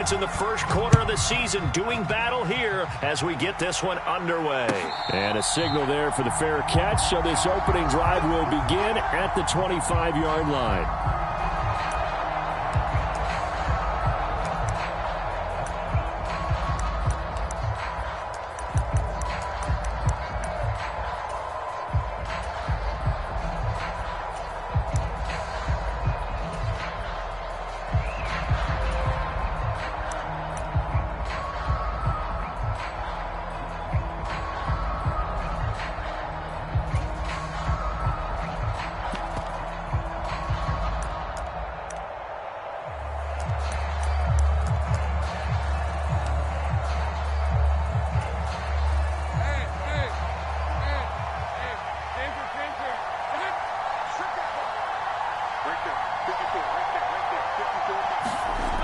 It's in the first quarter of the season, doing battle here as we get this one underway. And a signal there for the fair catch, so this opening drive will begin at the 25-yard line.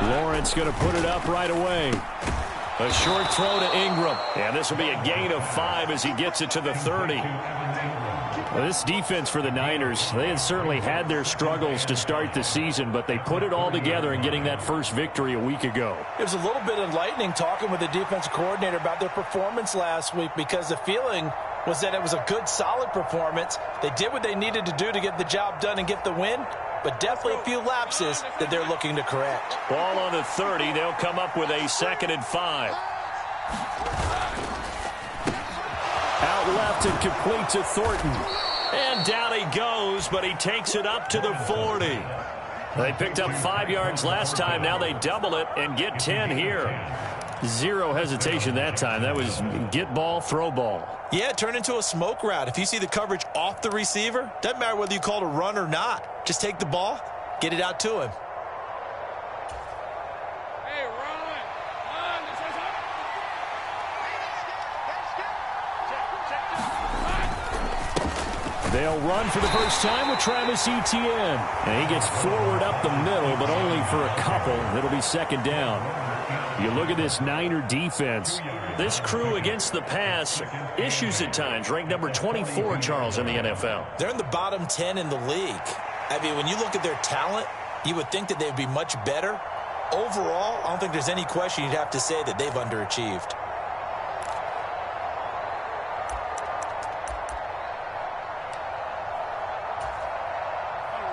Lawrence going to put it up right away. A short throw to Ingram. And this will be a gain of 5 as he gets it to the 30. Well, this defense for the Niners, they had certainly had their struggles to start the season, but they put it all together in getting that first victory a week ago. It was a little bit enlightening talking with the defensive coordinator about their performance last week, because the feeling was that it was a good, solid performance. They did what they needed to do to get the job done and get the win, but definitely a few lapses that they're looking to correct. Ball on the 30. They'll come up with a 2nd and 5. Out left and complete to Thornton. And down he goes, but he takes it up to the 40. They picked up 5 yards last time. Now they double it and get 10 here. Zero hesitation that time. That was get ball, throw ball. Yeah, it turned into a smoke route. If you see the coverage off the receiver, doesn't matter whether you call it a run or not. Just take the ball, get it out to him. Hey, run. They'll run for the first time with Travis Etienne. And he gets forward up the middle, but only for a couple. It'll be 2nd down. You look at this Niner defense. This crew against the pass, issues at times, ranked number 24, Charles, in the NFL. They're in the bottom 10 in the league. I mean, when you look at their talent, you would think that they'd be much better. Overall, I don't think there's any question you'd have to say that they've underachieved.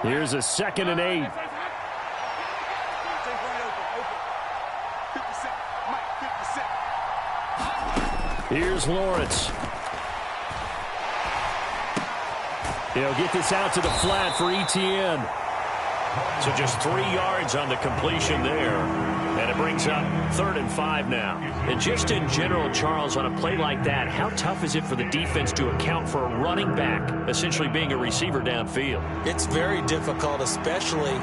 Here's a 2nd and 8. Here's Lawrence. He'll get this out to the flat for Etienne. So just 3 yards on the completion there. And it brings up 3rd and 5 now. And just in general, Charles, on a play like that, how tough is it for the defense to account for a running back essentially being a receiver downfield? It's very difficult, especially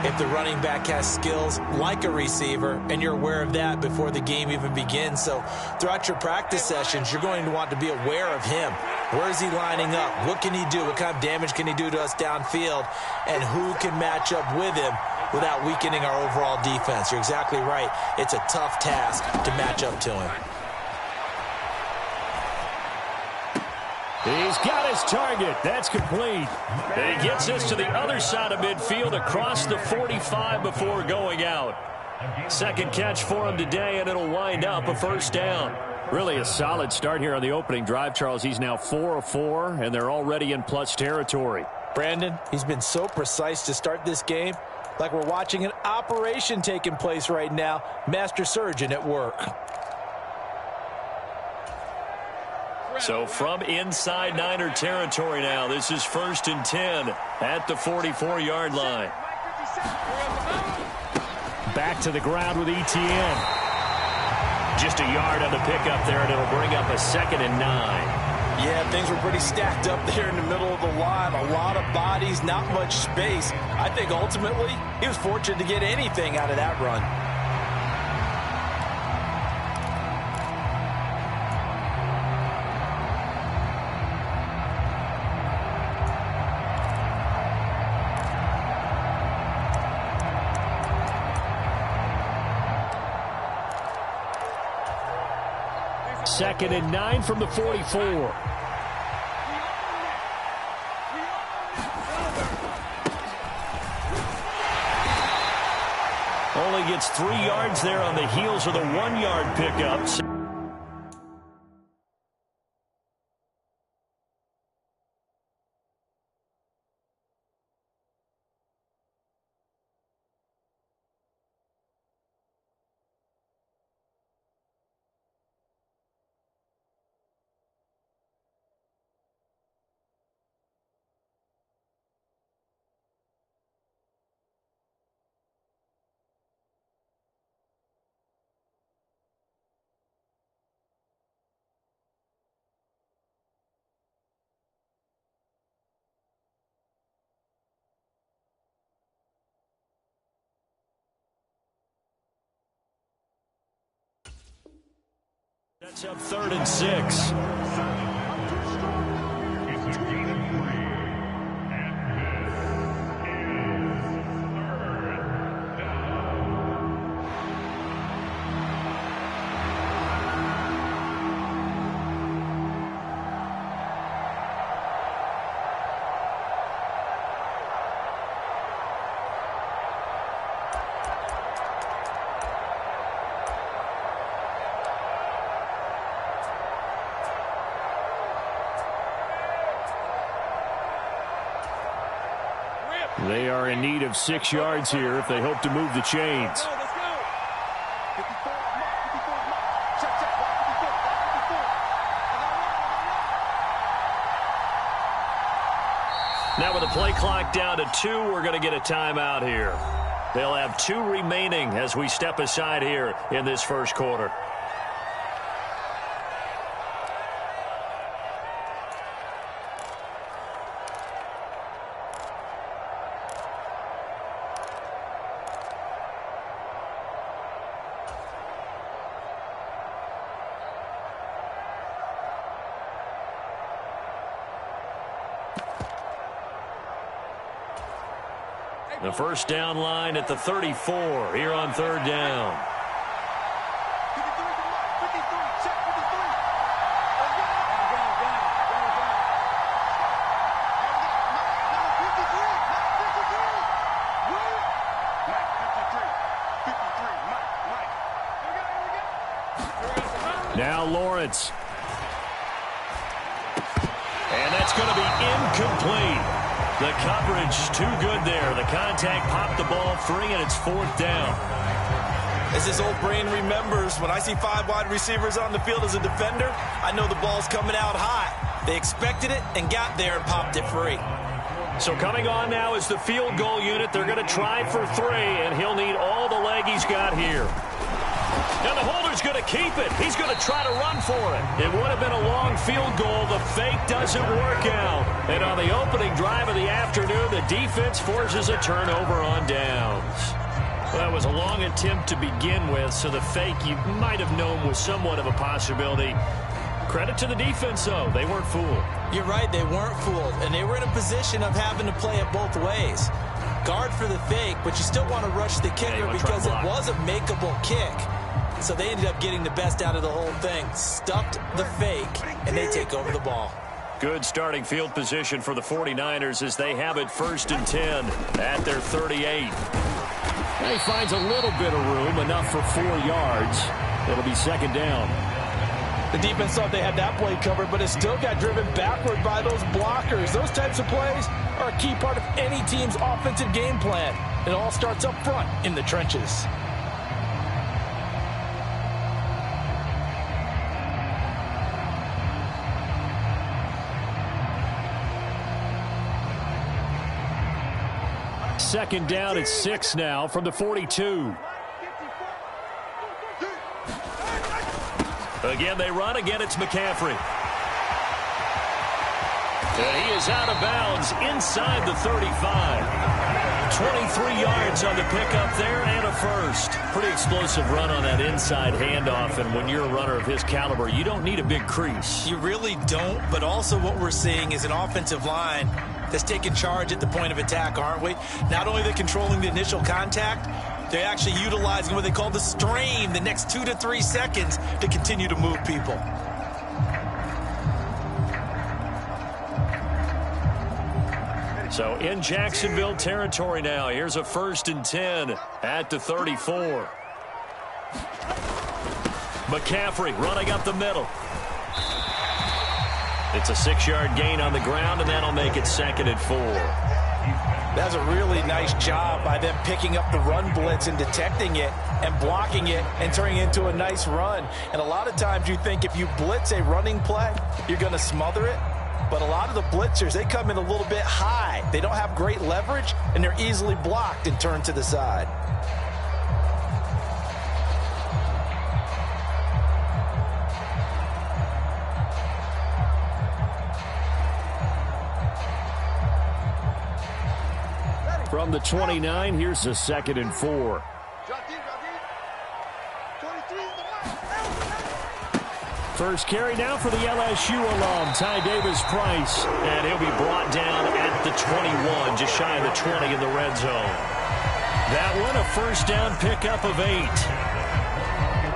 if the running back has skills like a receiver, and you're aware of that before the game even begins. So throughout your practice sessions, you're going to want to be aware of him. Where is he lining up? What can he do? What kind of damage can he do to us downfield? And who can match up with him without weakening our overall defense? You're exactly right. It's a tough task to match up to him. He's got his target. That's complete. And he gets us to the other side of midfield across the 45 before going out. 2nd catch for him today, and it'll wind up a 1st down. Really a solid start here on the opening drive, Charles. He's now 4 of 4, and they're already in plus territory. Brandon, he's been so precise to start this game, like we're watching an operation taking place right now. Master surgeon at work. So from inside Niner territory now, this is 1st and 10 at the 44-yard line. Back to the ground with Etienne. Just a yard on the pickup there, and it'll bring up a 2nd and 9. Yeah, things were pretty stacked up there in the middle of the line. A lot of bodies, not much space. I think ultimately he was fortunate to get anything out of that run. Second and 9 from the 44. Only gets 3 yards there on the heels of the 1-yard pickup. That's up 3rd and 6. They are in need of 6 yards here if they hope to move the chains. Now with the play clock down to 2, we're going to get a timeout here. They'll have 2 remaining as we step aside here in this first quarter. The first down line at the 34 here on 3rd down. Now Lawrence. And that's going to be incomplete. The coverage too good there. The contact popped the ball free, and it's 4th down. As his old brain remembers, when I see 5 wide receivers on the field as a defender, I know the ball's coming out high. They expected it and got there and popped it free. So coming on now is the field goal unit. They're going to try for 3, and he'll need all the leg he's got here. And the holder's going to keep it. He's going to try to run for it. It would have been a long field goal. The fake doesn't work out. And on the opening drive of the afternoon, the defense forces a turnover on downs. Well, that was a long attempt to begin with, so the fake you might have known was somewhat of a possibility. Credit to the defense, though. They weren't fooled. You're right. They weren't fooled. And they were in a position of having to play it both ways. Guard for the fake, but you still want to rush the kicker because it was a makeable kick. So they ended up getting the best out of the whole thing. Stuffed the fake, and they take over the ball. Good starting field position for the 49ers as they have it 1st and 10 at their 38. And he finds a little bit of room, enough for 4 yards. It'll be 2nd down. The defense thought they had that play covered, but it still got driven backward by those blockers. Those types of plays are a key part of any team's offensive game plan. It all starts up front in the trenches. Second down at 6 now from the 42. Again, they run. Again, it's McCaffrey. And he is out of bounds inside the 35. 23 yards on the pickup there and a first. Pretty explosive run on that inside handoff, and when you're a runner of his caliber, you don't need a big crease. You really don't, but also what we're seeing is an offensive line that's taking charge at the point of attack, aren't we? Not only are they controlling the initial contact, they're actually utilizing what they call the strain, the next 2 to 3 seconds to continue to move people. So in Jacksonville territory now. Here's a 1st and 10 at the 34. McCaffrey running up the middle. It's a 6-yard gain on the ground, and that'll make it 2nd and 4. That's a really nice job by them picking up the run blitz and detecting it and blocking it and turning it into a nice run. And a lot of times you think if you blitz a running play, you're going to smother it. But a lot of the blitzers, they come in a little bit high. They don't have great leverage, and they're easily blocked and turned to the side. From the 29, here's a 2nd and 4. First carry now for the LSU alum, Ty Davis-Price. And he'll be brought down at the 21, just shy of the 20 in the red zone. That one, a 1st down pickup of 8.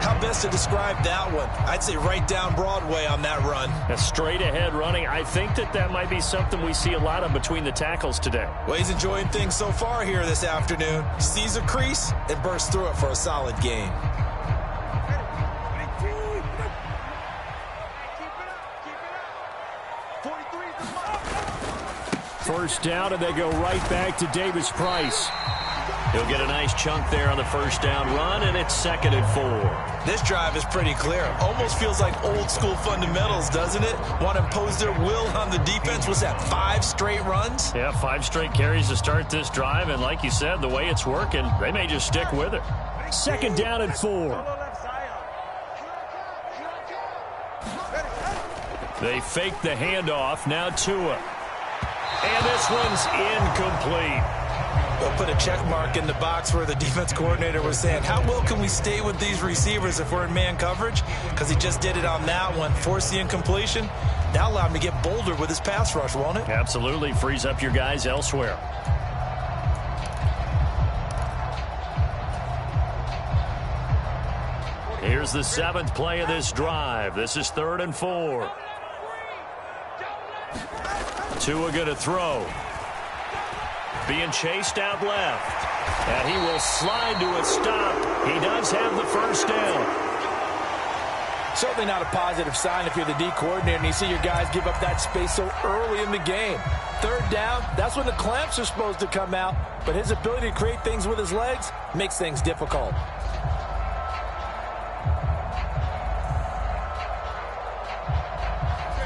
How best to describe that one? I'd say right down Broadway on that run. A straight ahead running. I think that might be something we see a lot of between the tackles today. Well, he's enjoying things so far here this afternoon. Sees a crease and bursts through it for a solid gain. First down, and they go right back to Davis-Price. He'll get a nice chunk there on the 1st down run, and it's 2nd and 4. This drive is pretty clear. Almost feels like old school fundamentals, doesn't it? Want to impose their will on the defense. Was that 5 straight runs? Yeah, 5 straight carries to start this drive, and like you said, the way it's working, they may just stick with it. 2nd down and 4. They fake the handoff. Now Tua. And this one's incomplete. They'll put a check mark in the box where the defense coordinator was saying, how well can we stay with these receivers if we're in man coverage? Because he just did it on that one, forced the incompletion. That'll allow him to get bolder with his pass rush, won't it? Absolutely. Frees up your guys elsewhere. Here's the 7th play of this drive. This is 3rd and 4. Tua going to throw. Being chased out left. And he will slide to a stop. He does have the 1st down. Certainly not a positive sign if you're the D coordinator and you see your guys give up that space so early in the game. 3rd down, that's when the clamps are supposed to come out. But his ability to create things with his legs makes things difficult.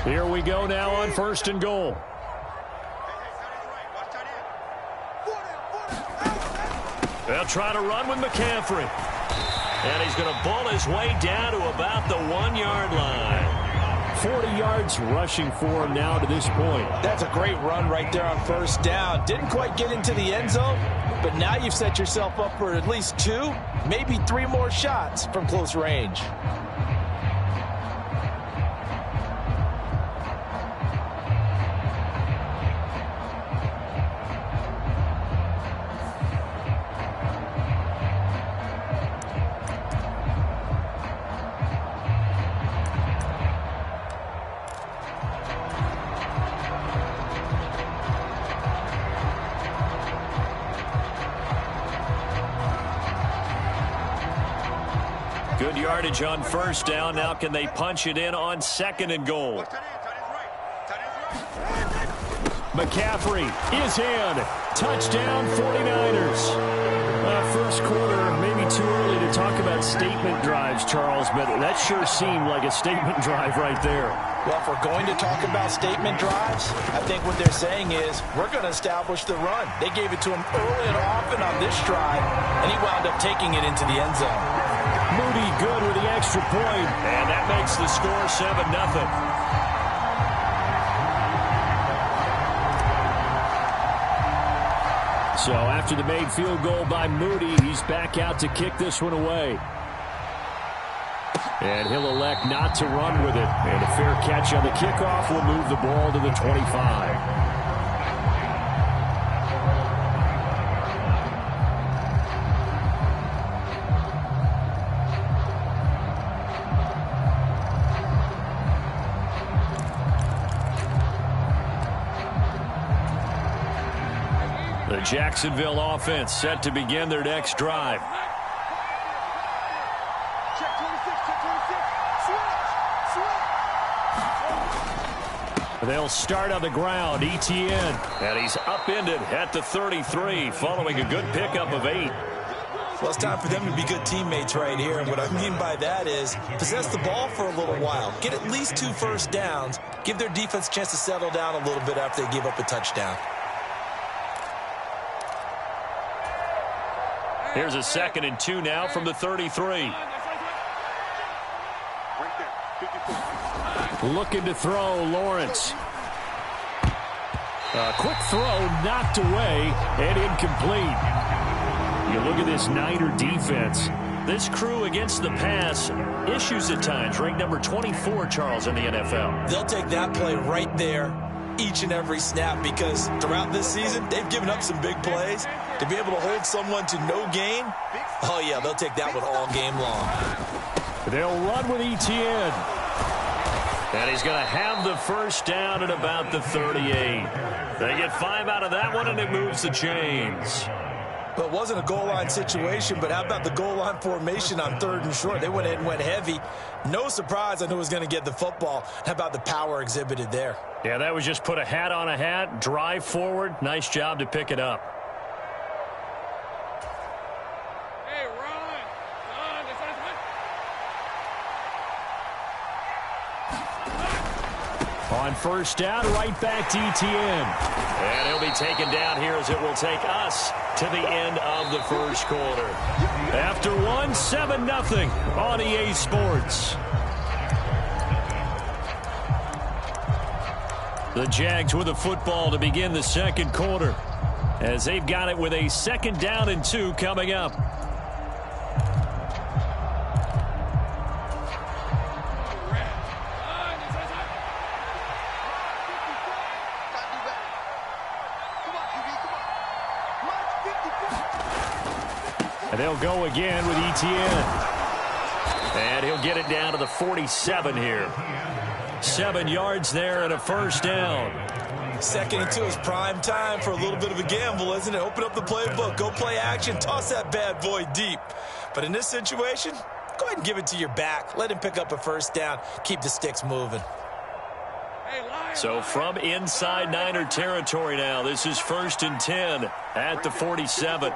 Here we go now on 1st and goal. They'll try to run with McCaffrey. And he's going to bull his way down to about the 1-yard line. 40 yards rushing for him now to this point. That's a great run right there on 1st down. Didn't quite get into the end zone, but now you've set yourself up for at least 2, maybe 3 more shots from close range. Good yardage on 1st down. Now can they punch it in on 2nd and goal? McCaffrey is in. Touchdown 49ers. First quarter, maybe too early to talk about statement drives, Charles, but that sure seemed like a statement drive right there. Well, if we're going to talk about statement drives, I think what they're saying is we're going to establish the run. They gave it to him early and often on this drive, and he wound up taking it into the end zone. Moody good with the extra point. And that makes the score 7-0. So after the made field goal by Moody, he's back out to kick this one away. And he'll elect not to run with it. And a fair catch on the kickoff will move the ball to the 25. Jacksonville offense set to begin their next drive. They'll start on the ground. Etienne. And he's upended at the 33 following a good pickup of 8. Well, it's time for them to be good teammates right here. And what I mean by that is possess the ball for a little while. Get at least 2 first downs. Give their defense a chance to settle down a little bit after they give up a touchdown. Here's a 2nd and 2 now from the 33. Looking to throw, Lawrence. A quick throw knocked away and incomplete. You look at this Niner defense. This crew against the pass, issues at times, ranked number 24, Charles, in the NFL. They'll take that play right there each and every snap because throughout this season, they've given up some big plays. To be able to hold someone to no gain, oh, yeah, they'll take that one all game long. They'll run with Etienne. And he's going to have the first down at about the 38. They get 5 out of that one, and it moves the chains. Well, it wasn't a goal line situation, but how about the goal line formation on 3rd and short? They went in and went heavy. No surprise on who was going to get the football. How about the power exhibited there? Yeah, that was just put a hat on a hat, drive forward. Nice job to pick it up. On first down, right back to Etienne. And he'll be taken down here as it will take us to the end of the first quarter. After 7-0 on EA Sports. The Jags with the football to begin the second quarter, as they've got it with a 2nd down and 2 coming up. And they'll go again with Etienne. And he'll get it down to the 47 here. 7 yards there and a first down. 2nd and 2 is prime time for a little bit of a gamble, isn't it? Open up the playbook, go play action, toss that bad boy deep. But in this situation, go ahead and give it to your back. Let him pick up a first down. Keep the sticks moving. So from inside Niner territory now, this is 1st and 10 at the 47.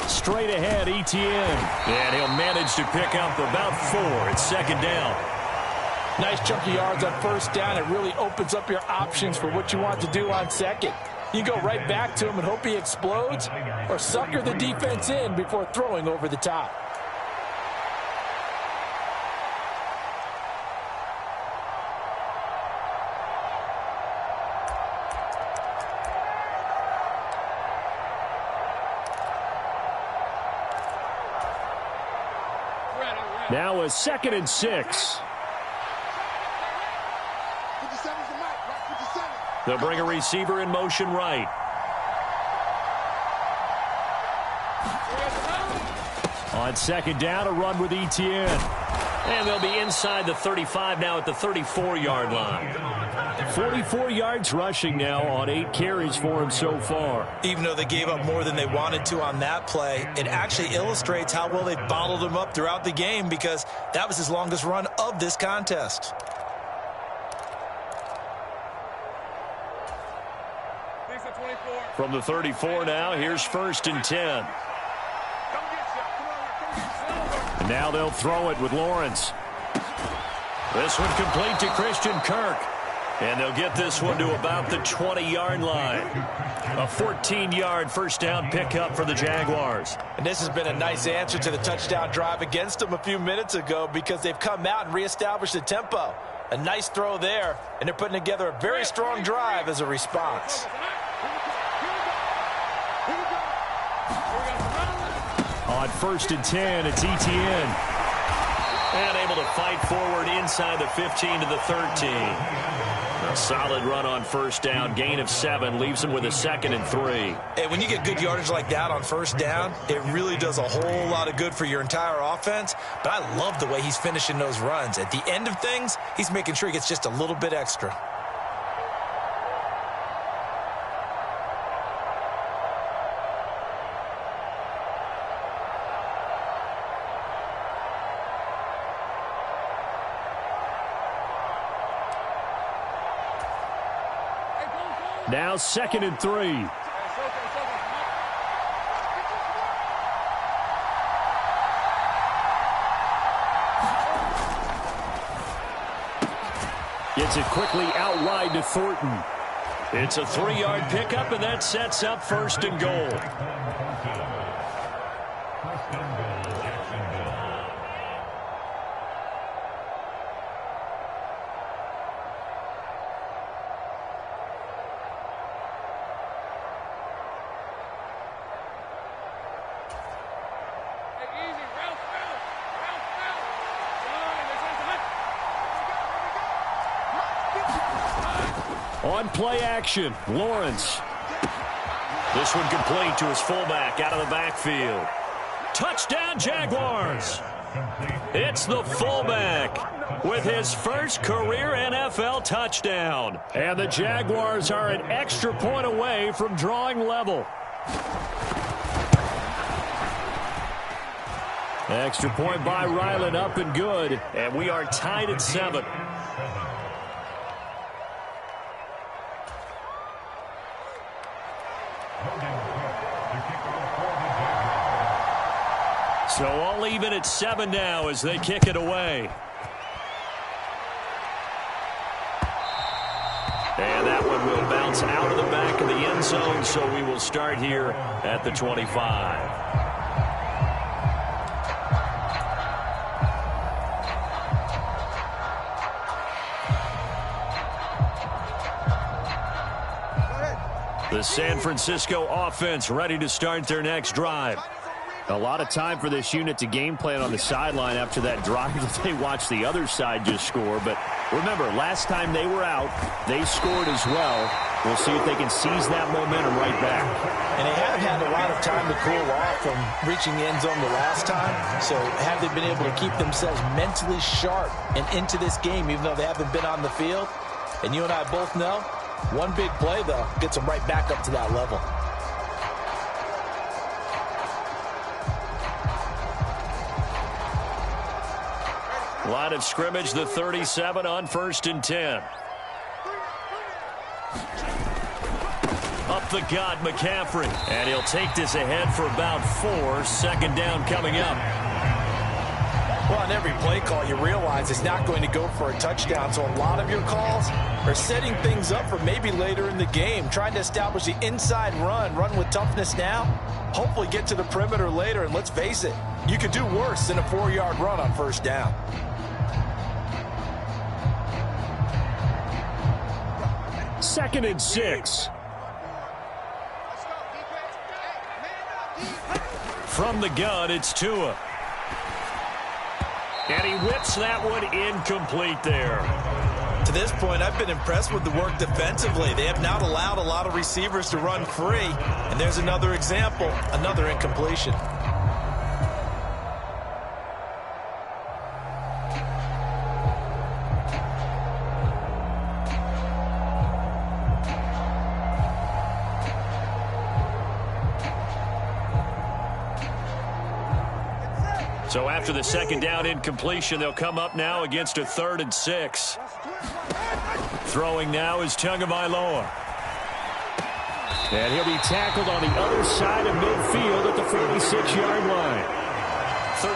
Straight ahead, Etienne. And he'll manage to pick up about 4. It's 2nd down. Nice chunky yards on first down. It really opens up your options for what you want to do on 2nd. You go right back to him and hope he explodes, or sucker the defense in before throwing over the top. Now a 2nd and 6. They'll bring a receiver in motion right. On 2nd down, a run with Etienne. And they'll be inside the 35 now at the 34-yard line. 44 yards rushing now on 8 carries for him so far. Even though they gave up more than they wanted to on that play, it actually illustrates how well they bottled him up throughout the game because that was his longest run of this contest. From the 34 now, here's 1st and 10. And now they'll throw it with Lawrence. This one complete to Christian Kirk. And they'll get this one to about the 20-yard line. A 14-yard first down pickup for the Jaguars. And this has been a nice answer to the touchdown drive against them a few minutes ago because they've come out and reestablished the tempo. A nice throw there, and they're putting together a very strong drive as a response. On 1st and 10, it's Etienne. And able to fight forward inside the 15 to the 13. A solid run on first down. Gain of 7 leaves him with a 2nd and 3. And when you get good yardage like that on first down, it really does a whole lot of good for your entire offense. But I love the way he's finishing those runs. At the end of things, he's making sure he gets just a little bit extra. Now 2nd and 3. Gets it quickly out wide to Thornton. It's a 3-yard pickup, and that sets up 1st and goal. On play action, Lawrence. This one complete to his fullback out of the backfield. Touchdown, Jaguars. It's the fullback with his first career NFL touchdown. And the Jaguars are an extra point away from drawing level. Extra point by Ryland, up and good. And we are tied at 7. So all even at 7 now as they kick it away. And that one will bounce out of the back of the end zone, so we will start here at the 25. The San Francisco offense ready to start their next drive. A lot of time for this unit to game plan on the sideline after that drive that they watched the other side just score. But remember, last time they were out, they scored as well. We'll see if they can seize that momentum right back. And they haven't had a lot of time to cool off from reaching the end zone the last time. So have they been able to keep themselves mentally sharp and into this game, even though they haven't been on the field? And you and I both know, one big play, though, gets them right back up to that level. Line of scrimmage, the 37 on 1st and 10. Up the gut, McCaffrey. And he'll take this ahead for about 4. 2nd down coming up. Well, on every play call, you realize it's not going to go for a touchdown. So a lot of your calls are setting things up for maybe later in the game, trying to establish the inside run with toughness now, hopefully get to the perimeter later. And let's face it, you could do worse than a 4-yard run on 1st down. Second and 6. From the gun, it's Tua. And he whips that one incomplete there. To this point, I've been impressed with the work defensively. They have not allowed a lot of receivers to run free. And there's another example, another incompletion. So after the 2nd down incompletion, they'll come up now against a 3rd and 6. Throwing now is Tagovailoa. And he'll be tackled on the other side of midfield at the 46-yard line.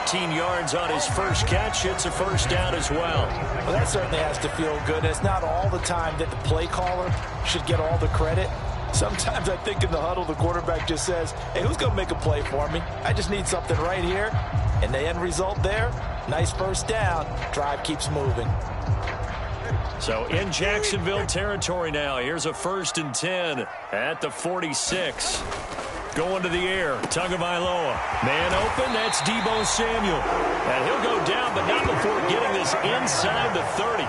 13 yards on his first catch. It's a 1st down as well. Well, that certainly has to feel good. It's not all the time that the play caller should get all the credit. Sometimes I think in the huddle, the quarterback just says, hey, who's going to make a play for me? I just need something right here. And the end result there, nice 1st down. Drive keeps moving. So in Jacksonville territory now. Here's a 1st and 10 at the 46. Going to the air, Tagovailoa. Man open, that's Deebo Samuel. And he'll go down, but not before getting this inside the 30.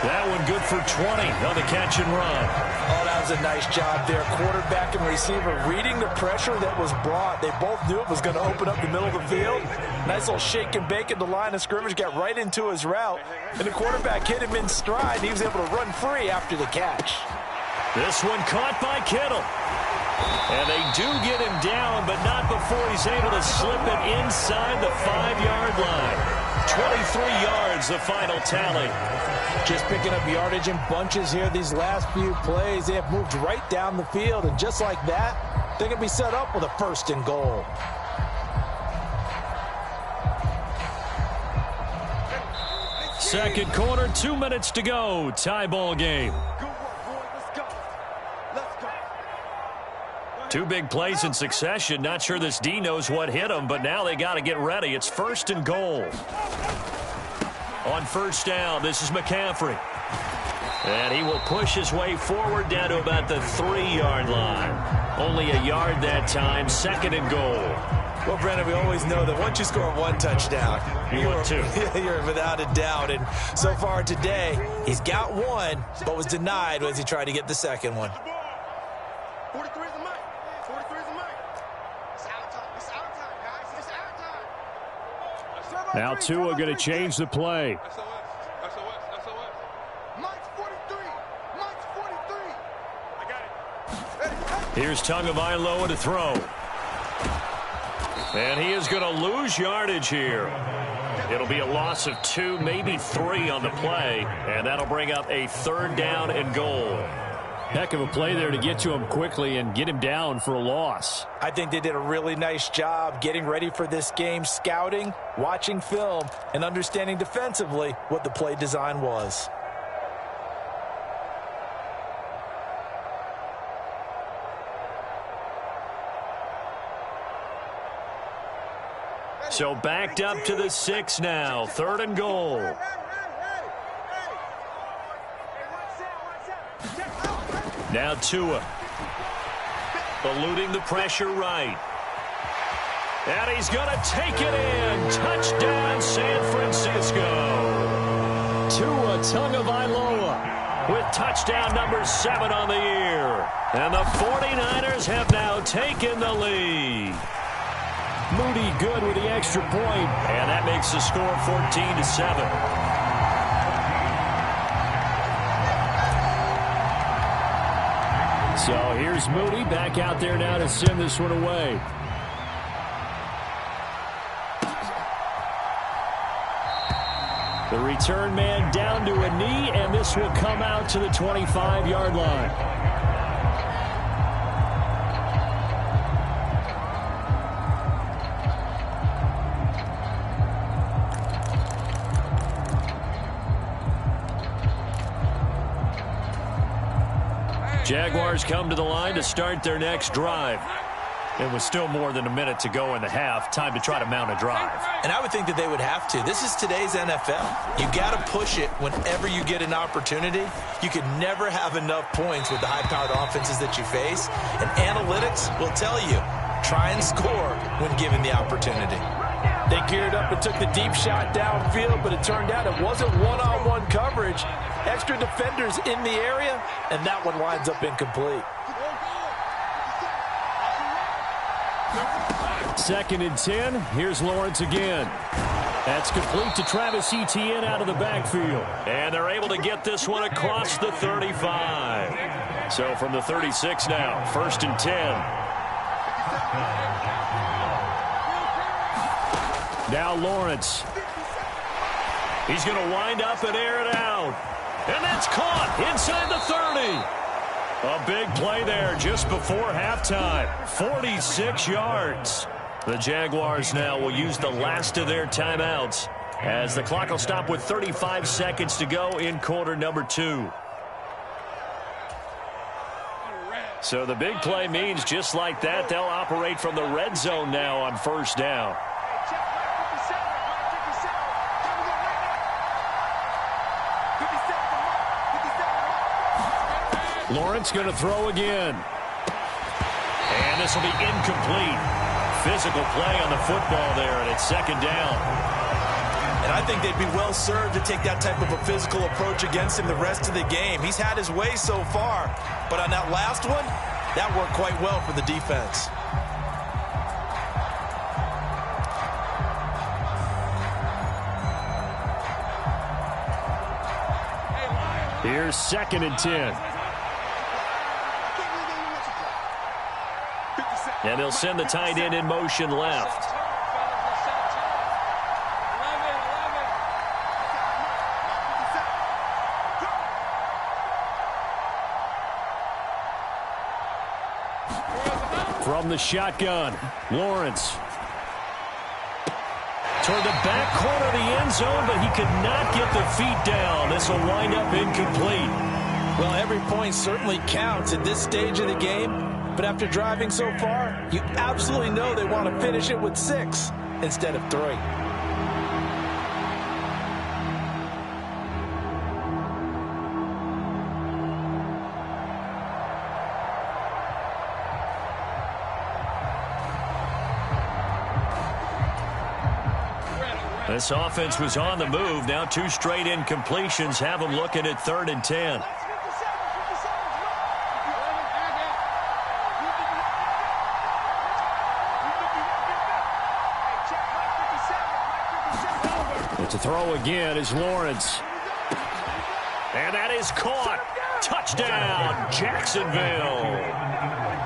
That one good for 20 on the catch and run. Oh, that was a nice job there. Quarterback and receiver reading the pressure that was brought. They both knew it was going to open up the middle of the field. Nice little shake and bake at the line of scrimmage, got right into his route. And the quarterback hit him in stride, and he was able to run free after the catch. This one caught by Kittle. And they do get him down, but not before he's able to slip it inside the 5-yard line. yards, the final tally. Just picking up yardage in bunches here these last few plays. They have moved right down the field, and just like that, they can be set up with a 1st and goal. Second quarter, 2 minutes to go. Tie ball game. Two big plays in succession. Not sure this D knows what hit him, but now they got to get ready. It's 1st and goal. On 1st down, this is McCaffrey. And he will push his way forward down to about the 3-yard line. Only a yard that time, 2nd and goal. Well, Brennan, we always know that once you score 1 touchdown, you're 2. You're without a doubt. And so far today, he's got 1, but was denied as he tried to get the 2nd one. 43 is the mic. 43 is the mic. It's our time. It's our time, guys. It's our time. Now Tua going to change the play. Mike's 43. Mike's 43. I got it. Here's Tagovailoa to throw. And he is going to lose yardage here. It'll be a loss of 2, maybe 3 on the play, and that'll bring up a 3rd down and goal. Heck of a play there to get to him quickly and get him down for a loss. I think they did a really nice job getting ready for this game, scouting, watching film, and understanding defensively what the play design was. So backed up to the 6 now. 3rd and goal. Now Tua. Eluding the pressure right. And he's going to take it in. Touchdown, San Francisco. Tua Tagovailoa with touchdown number 7 on the year. And the 49ers have now taken the lead. Moody good with the extra point. And that makes the score 14-7. So here's Moody back out there now to send this one away. The return man down to a knee, and this will come out to the 25-yard line. Jaguars come to the line to start their next drive. It was still more than a minute to go in the half. Time to try to mount a drive. And I would think that they would have to. This is today's NFL. You got to push it whenever you get an opportunity. You could never have enough points with the high-powered offenses that you face. And analytics will tell you, try and score when given the opportunity. They geared up and took the deep shot downfield, but it turned out it wasn't one-on-one coverage. Extra defenders in the area, and that one lines up incomplete. 2nd and 10. Here's Lawrence again. That's complete to Travis Etienne out of the backfield. And they're able to get this one across the 35. So from the 36 now, 1st and 10. Now Lawrence. He's going to wind up and air it out. And that's caught inside the 30. A big play there just before halftime. 46 yards. The Jaguars now will use the last of their timeouts as the clock will stop with 35 seconds to go in quarter number 2. So the big play means just like that, they'll operate from the red zone now on 1st down. Lawrence going to throw again. And this will be incomplete. Physical play on the football there, and it's 2nd down. And I think they'd be well served to take that type of a physical approach against him the rest of the game. He's had his way so far, but on that last one, that worked quite well for the defense. Here's 2nd and 10. And they'll send the tight end in motion left. From the shotgun, Lawrence. Toward the back corner of the end zone, but he could not get the feet down. This will wind up incomplete. Well, every point certainly counts at this stage of the game, but after driving so far, you absolutely know they want to finish it with 6 instead of 3. This offense was on the move. Now 2 straight incompletions have them looking at 3rd and 10. To throw again is Lawrence. And that is caught. Touchdown, Jacksonville.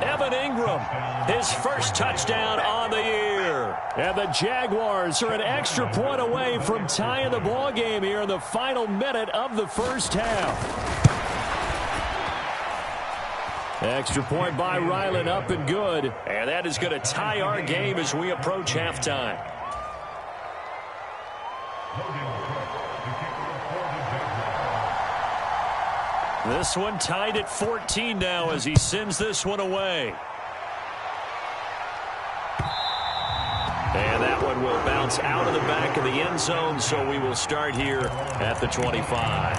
Evan Ingram, his first touchdown on the year. And the Jaguars are an extra point away from tying the ball game here in the final minute of the first half. Extra point by Ryland, up and good. And that is going to tie our game as we approach halftime. This one tied at 14 now as he sends this one away. And that one will bounce out of the back of the end zone, so we will start here at the 25.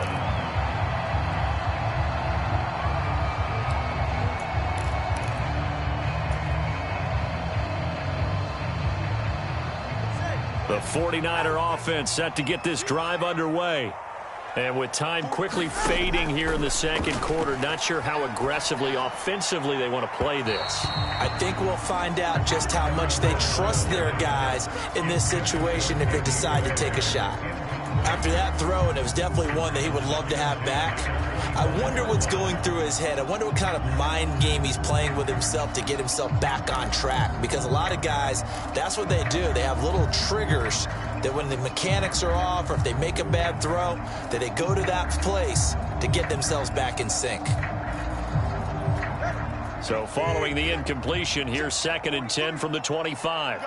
The 49er offense set to get this drive underway. And with time quickly fading here in the second quarter, not sure how aggressively, offensively they want to play this. I think we'll find out just how much they trust their guys in this situation if they decide to take a shot. After that throw, and it was definitely one that he would love to have back, I wonder what's going through his head. I wonder what kind of mind game he's playing with himself to get himself back on track. Because a lot of guys, that's what they do. They have little triggers that when the mechanics are off or if they make a bad throw, that they go to that place to get themselves back in sync. So following the incompletion, here's 2nd and 10 from the 25.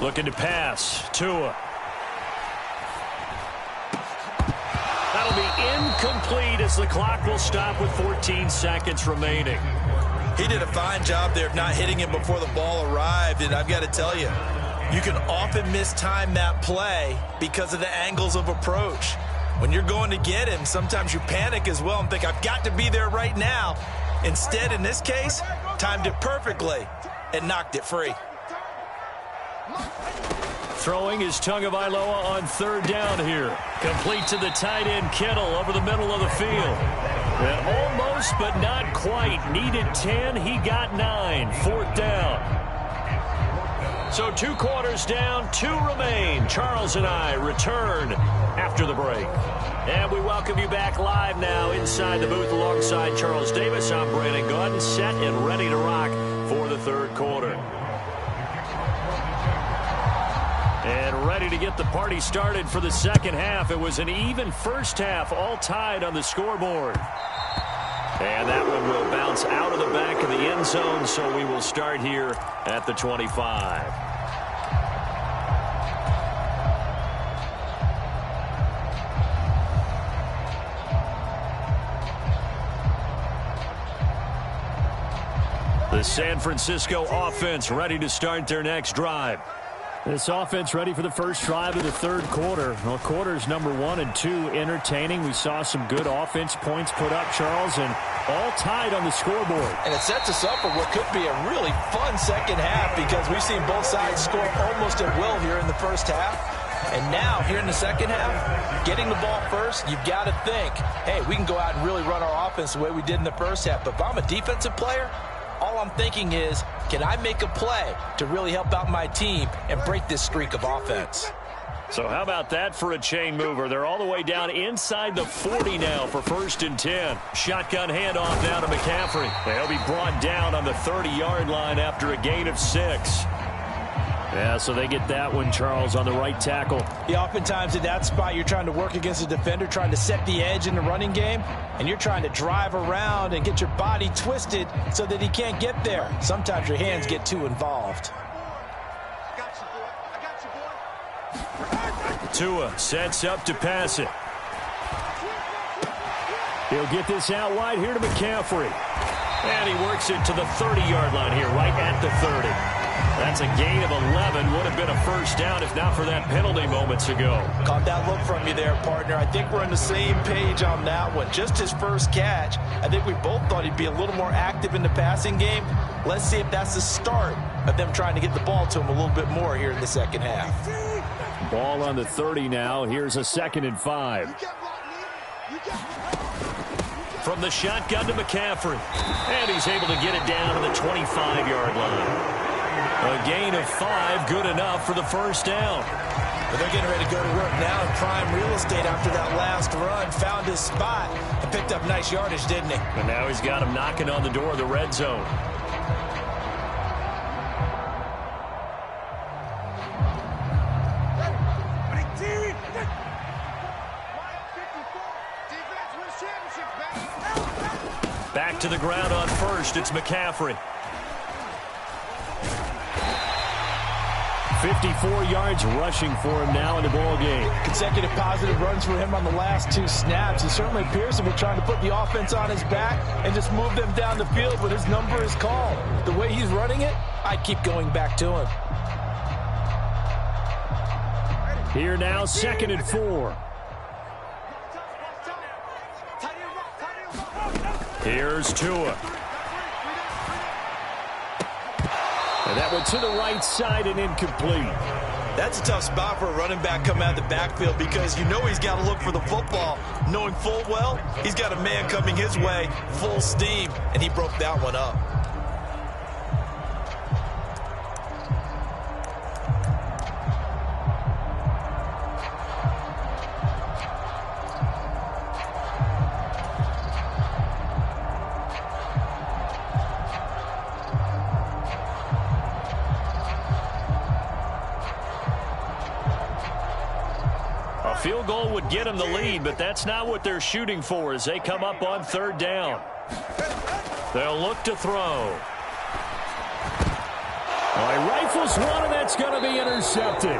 Looking to pass. Tua. That'll be incomplete as the clock will stop with 14 seconds remaining. He did a fine job there of not hitting him before the ball arrived, and I've got to tell you, you can often mistime that play because of the angles of approach. When you're going to get him, sometimes you panic as well and think, I've got to be there right now. Instead, in this case, timed it perfectly and knocked it free. Throwing is Tagovailoa on 3rd down here. Complete to the tight end Kittle over the middle of the field. And almost but not quite. Needed 10. He got 9. 4th down. So 2 quarters down, 2 remain. Charles and I return after the break. And we welcome you back live now inside the booth alongside Charles Davis. I'm Brandon Gaudin, set and ready to rock for the 3rd quarter. And ready to get the party started for the second half. It was an even first half, all tied on the scoreboard. And that one will bounce out of the back of the end zone, so we will start here at the 25. The San Francisco offense ready to start their next drive. This offense ready for the first drive of the 3rd quarter. Well, quarters number 1 and 2 entertaining. We saw some good offense points put up, Charles, and all tied on the scoreboard. And it sets us up for what could be a really fun second half because we've seen both sides score almost at will here in the first half. And now, here in the second half, getting the ball first, you've got to think, hey, we can go out and really run our offense the way we did in the first half. But if I'm a defensive player, all I'm thinking is, can I make a play to really help out my team and break this streak of offense? So how about that for a chain mover? They're all the way down inside the 40 now for 1st and 10. Shotgun handoff now to McCaffrey. They'll be brought down on the 30-yard line after a gain of 6. Yeah, so they get that one, Charles, on the right tackle. Yeah, oftentimes in that spot, you're trying to work against a defender, trying to set the edge in the running game, and you're trying to drive around and get your body twisted so that he can't get there. Sometimes your hands get too involved. Tua sets up to pass it. He'll get this out wide here to McCaffrey. And he works it to the 30-yard line here, right at the 30. That's a gain of 11. Would have been a first down if not for that penalty moments ago. Caught that look from you there, partner. I think we're on the same page on that one. Just his first catch. I think we both thought he'd be a little more active in the passing game. Let's see if that's the start of them trying to get the ball to him a little bit more here in the second half. Ball on the 30 now. Here's a 2nd and 5. From the shotgun to McCaffrey. And he's able to get it down to the 25-yard line. A gain of 5, good enough for the first down. But they're getting ready to go to work now in prime real estate after that last run. Found his spot and picked up nice yardage, didn't he? And now he's got him knocking on the door of the red zone. Back to the ground on first. It's McCaffrey. 54 yards rushing for him now in the ball game. Consecutive positive runs for him on the last 2 snaps. He certainly appears to be trying to put the offense on his back and just move them down the field, but his number is called. The way he's running it, I keep going back to him. Here now, 2nd and 4. Here's Tua. And that one to the right side and incomplete. That's a tough spot for a running back coming out of the backfield because you know he's got to look for the football, knowing full well he's got a man coming his way, full steam, and he broke that one up. Field goal would get them the lead, but that's not what they're shooting for as they come up on 3rd down. They'll look to throw. Well, he rifles one, and that's going to be intercepted.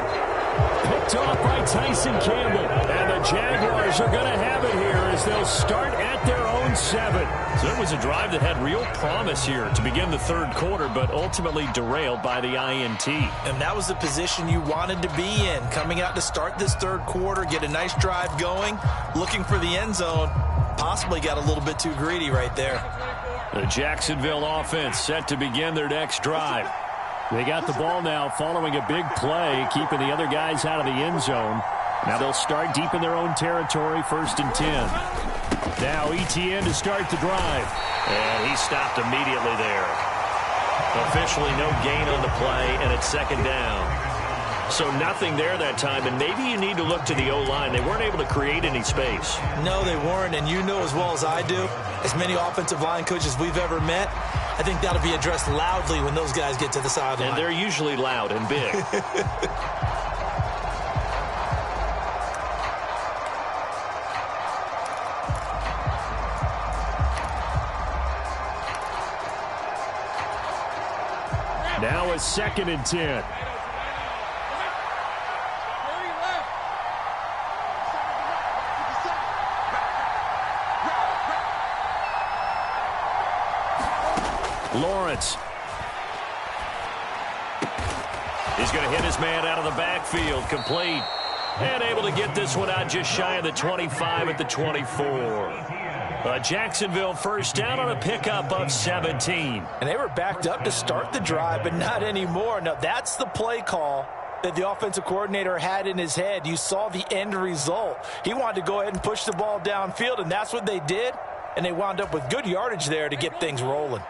Picked off by Tyson Campbell. And the Jaguars are going to have it here as they'll start at their own 7. So it was a drive that had real promise here to begin the 3rd quarter, but ultimately derailed by the INT. And that was the position you wanted to be in, coming out to start this 3rd quarter, get a nice drive going, looking for the end zone. Possibly got a little bit too greedy right there. The Jacksonville offense set to begin their next drive. They got the ball now following a big play, keeping the other guys out of the end zone. Now they'll start deep in their own territory, 1st and 10. Now ETN to start the drive. And he stopped immediately there. Officially no gain on the play, and it's 2nd down. So nothing there that time, and maybe you need to look to the O-line. They weren't able to create any space. No, they weren't, and you know as well as I do, as many offensive line coaches we've ever met, I think that'll be addressed loudly when those guys get to the sideline. And they're usually loud and big. Now a 2nd and 10. Lawrence. He's going to hit his man out of the backfield. Complete. And able to get this one out just shy of the 25 at the 24. Jacksonville first down on a pickup of 17. And they were backed up to start the drive, but not anymore. Now, that's the play call that the offensive coordinator had in his head. You saw the end result. He wanted to go ahead and push the ball downfield, and that's what they did. And they wound up with good yardage there to get things rolling.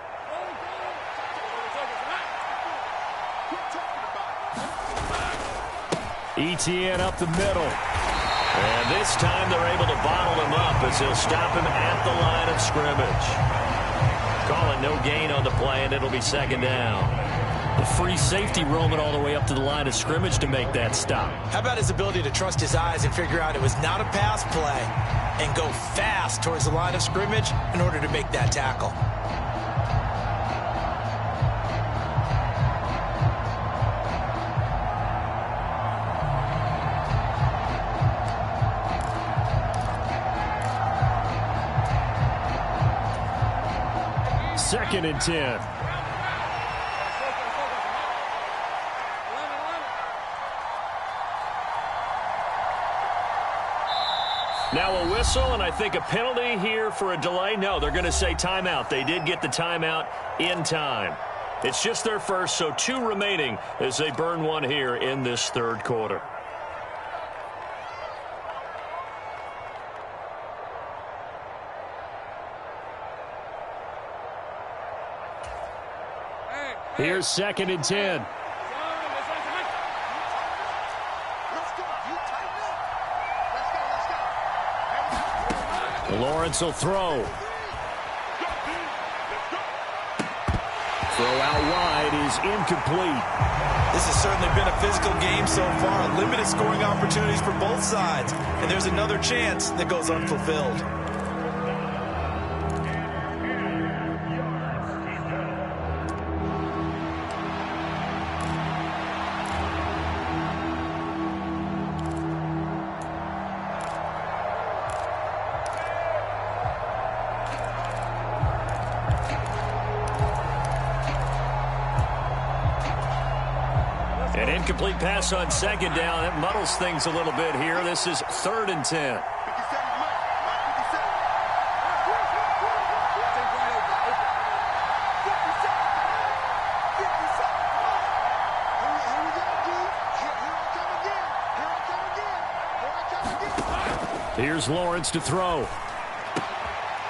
ETN up the middle. And this time they're able to bottle him up as they'll stop him at the line of scrimmage. Calling no gain on the play, and it'll be 2nd down. The free safety roaming all the way up to the line of scrimmage to make that stop. How about his ability to trust his eyes and figure out it was not a pass play and go fast towards the line of scrimmage in order to make that tackle? Second and 10. Now a whistle, and I think a penalty here for a delay. No, they're going to say timeout. They did get the timeout in time. It's just their first, so 2 remaining as they burn one here in this third quarter. Here's second and 10. Lawrence will throw. Throw out wide is incomplete. This has certainly been a physical game so far. Limited scoring opportunities for both sides. And there's another chance that goes unfulfilled. An incomplete pass on second down. That muddles things a little bit here. This is third and 10. Here's Lawrence to throw.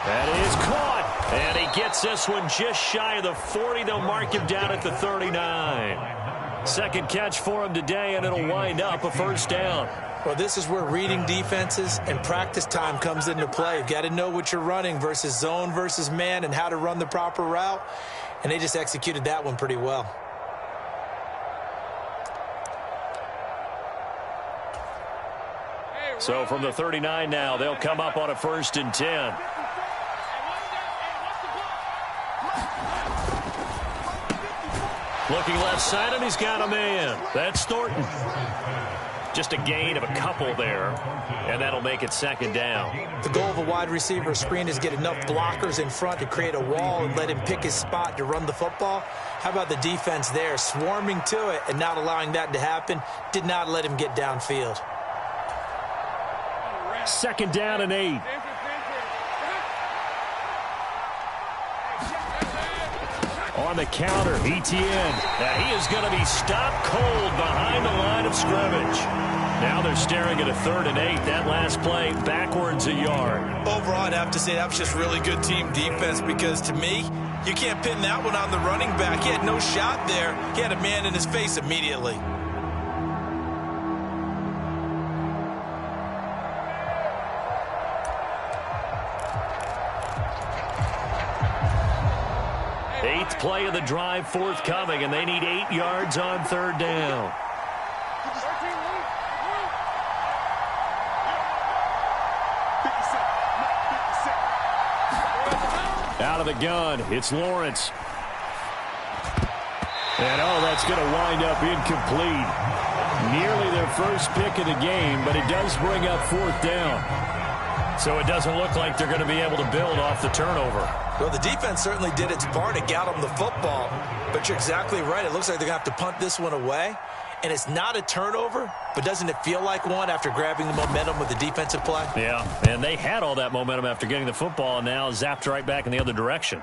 That is caught. And he gets this one just shy of the 40. They'll mark him down at the 39. Second catch for him today, and it'll wind up a first down. Well, this is where reading defenses and practice time comes into play. You've got to know what you're running versus zone versus man and how to run the proper route. And they just executed that one pretty well. So from the 39 now, they'll come up on a first and 10. Looking left side, and he's got a man. That's Thornton. Just a gain of a couple there, and that'll make it second down. The goal of a wide receiver screen is get enough blockers in front to create a wall and let him pick his spot to run the football. How about the defense there, swarming to it and not allowing that to happen? Did not let him get downfield. Second down and 8. On the counter, ETN. Now he is going to be stopped cold behind the line of scrimmage. Now they're staring at a third and 8. That last play backwards a yard. Overall, I'd have to say that was just really good team defense because to me, you can't pin that one on the running back. He had no shot there. He had a man in his face immediately. Eighth play of the drive forthcoming, and they need 8 yards on third down. Out of the gun, it's Lawrence. And, oh, that's going to wind up incomplete. Nearly their first pick of the game, but it does bring up fourth down. So it doesn't look like they're going to be able to build off the turnover. Well, the defense certainly did its part to get them the football, but you're exactly right. It looks like they're going to have to punt this one away, and it's not a turnover, but doesn't it feel like one after grabbing the momentum with the defensive play? Yeah, and they had all that momentum after getting the football, and now zapped right back in the other direction.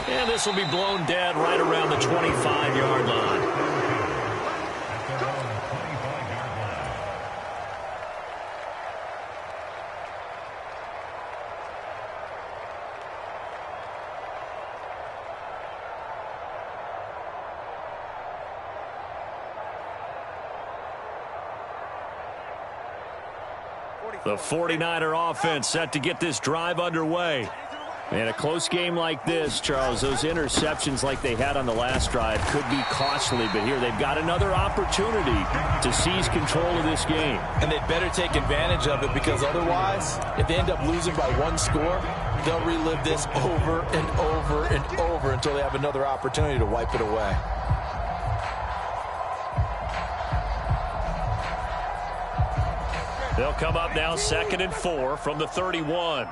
And this will be blown dead right around the 25-yard line. The 49er offense set to get this drive underway. In a close game like this, Charles, those interceptions like they had on the last drive could be costly, but here they've got another opportunity to seize control of this game. And they'd better take advantage of it, because otherwise, if they end up losing by one score, they'll relive this over and over and over until they have another opportunity to wipe it away. They'll come up now 2nd and 4 from the 31.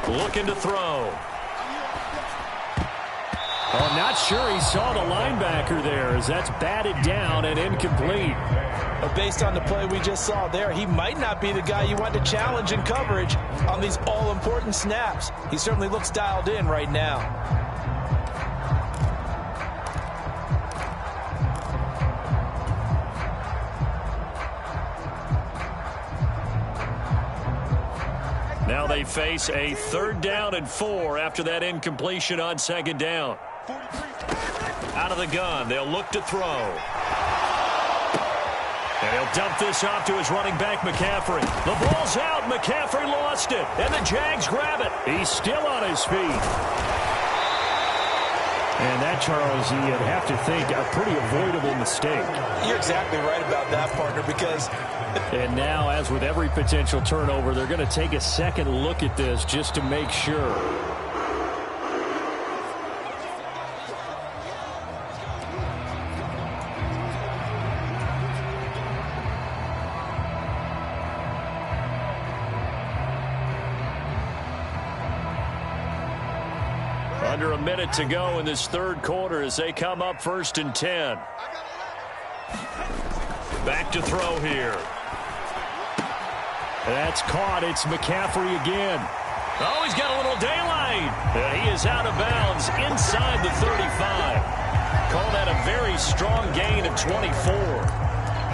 Looking to throw. I'm not sure he saw the linebacker there, as that's batted down and incomplete. But based on the play we just saw there, he might not be the guy you want to challenge in coverage on these all-important snaps. He certainly looks dialed in right now. Now they face a 3rd down and 4 after that incompletion on 2nd down. Out of the gun, they'll look to throw. And he'll dump this off to his running back, McCaffrey. The ball's out. McCaffrey lost it. And the Jags grab it. He's still on his feet. And that, Charles, you'd have to think a pretty avoidable mistake. You're exactly right about that, partner, because... And now, as with every potential turnover, they're going to take a second look at this just to make sure. Under a minute to go in this 3rd quarter as they come up 1st and 10. Back to throw here. That's caught. It's McCaffrey again. Oh, he's got a little daylight. And he is out of bounds inside the 35. Call that a very strong gain of 24.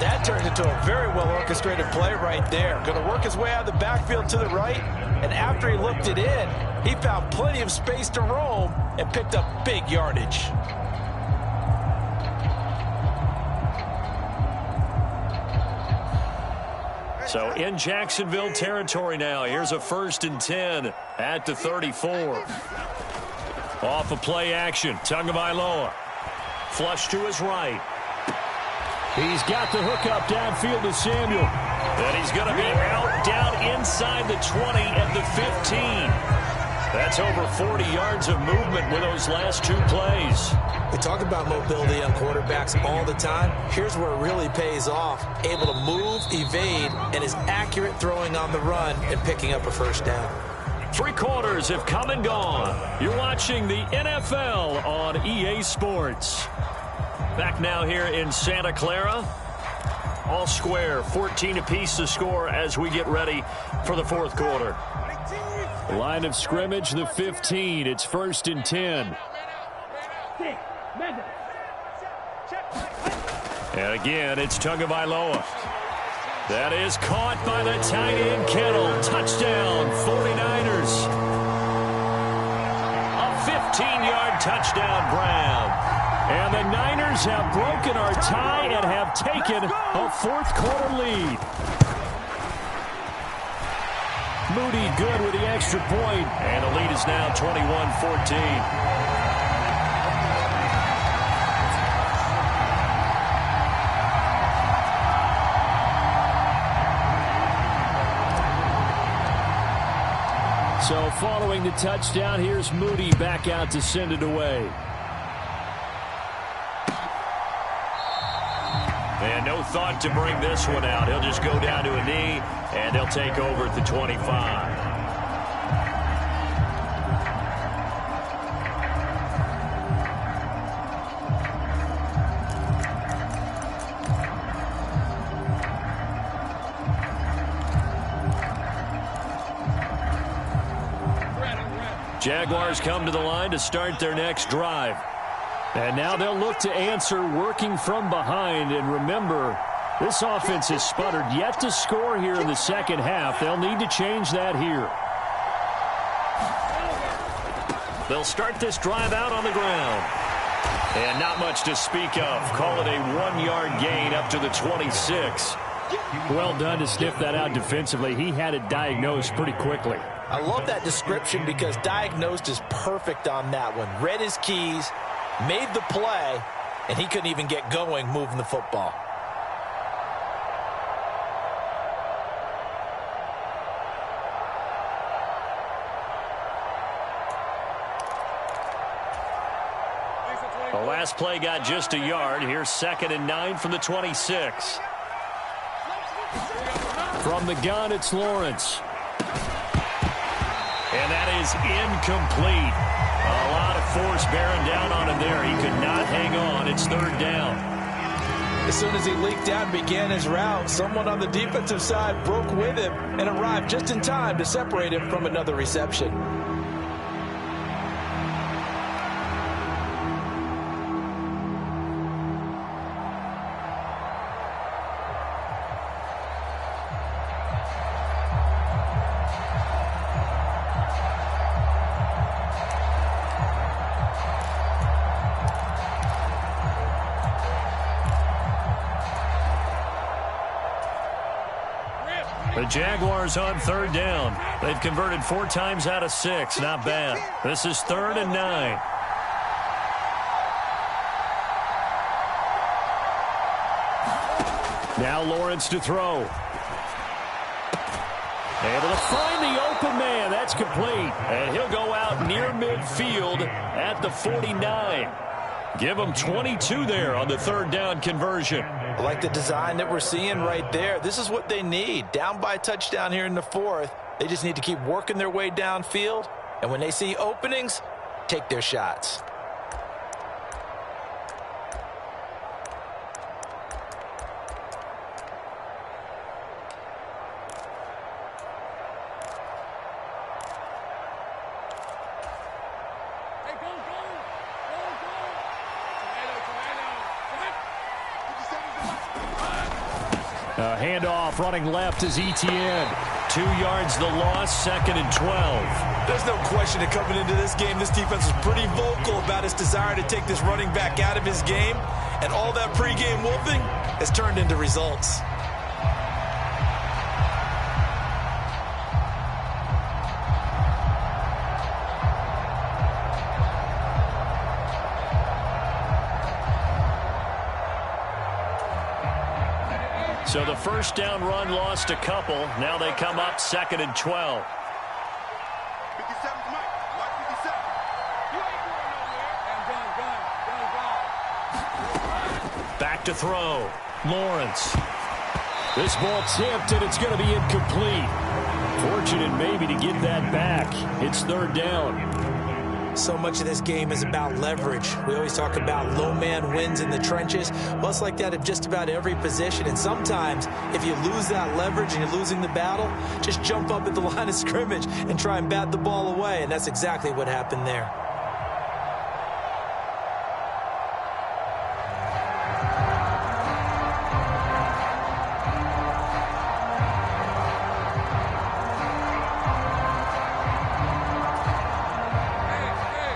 That turned into a very well-orchestrated play right there. Going to work his way out of the backfield to the right, and after he looked it in, he found plenty of space to roam and picked up big yardage. So in Jacksonville territory now. Here's a 1st and 10 at the 34. Off of play action. Tagovailoa. Flush to his right. He's got the hook up downfield to Samuel. And he's going to be out down inside the 20 at the 15. That's over 40 yards of movement with those last 2 plays. We talk about mobility on quarterbacks all the time. Here's where it really pays off. Able to move, evade, and is accurate throwing on the run and picking up a 1st down. 3 quarters have come and gone. You're watching the NFL on EA Sports. Back now here in Santa Clara. All square, 14 apiece to score as we get ready for the 4th quarter. Line of scrimmage, the 15. It's 1st and 10. And again, it's Tagovailoa. That is caught by the tight end Kittle. Touchdown, 49ers. A 15-yard touchdown grab. And the Niners have broken our tie and have taken a 4th quarter lead. Moody good with the extra point. And the lead is now 21-14. So following the touchdown, here's Moody back out to send it away. And no thought to bring this one out. He'll just go down to a knee, and they'll take over at the 25. Jaguars come to the line to start their next drive. And now they'll look to answer working from behind. And remember, this offense has sputtered yet to score here in the 2nd half. They'll need to change that here. They'll start this drive out on the ground. And not much to speak of. Call it a 1-yard gain up to the 26. Well done to sniff that out defensively. He had it diagnosed pretty quickly. I love that description because diagnosed is perfect on that one. Read his keys, made the play, and he couldn't even get going moving the football. The last play got just a yard. Here's 2nd and 9 from the 26. From the gun, it's Lawrence. And that is incomplete. A lot of force bearing down on him there. He could not hang on. It's 3rd down. As soon as he leaked out and began his route, someone on the defensive side broke with him and arrived just in time to separate him from another reception. The Jaguars on 3rd down. They've converted 4 times out of 6. Not bad. This is 3rd and 9. Now Lawrence to throw. Able to find the open man. That's complete. And he'll go out near midfield at the 49. Give him 22 there on the 3rd down conversion. I like the design that we're seeing right there. This is what they need. Down by a touchdown here in the 4th. They just need to keep working their way downfield. And when they see openings, take their shots. Handoff running left is ETN. 2 yards the loss, 2nd and 12. There's no question that coming into this game, this defense was pretty vocal about its desire to take this running back out of his game. And all that pregame wolfing has turned into results. So the 1st down run lost a couple. Now they come up 2nd and 12. 57's Mike. Watch 57. You ain't going nowhere. Back to throw. Lawrence. This ball tipped, and it's going to be incomplete. Fortunate maybe to get that back. It's 3rd down. So much of this game is about leverage. We always talk about low man wins in the trenches. Well, it's like that at just about every position. And sometimes, if you lose that leverage and you're losing the battle, just jump up at the line of scrimmage and try and bat the ball away. And that's exactly what happened there.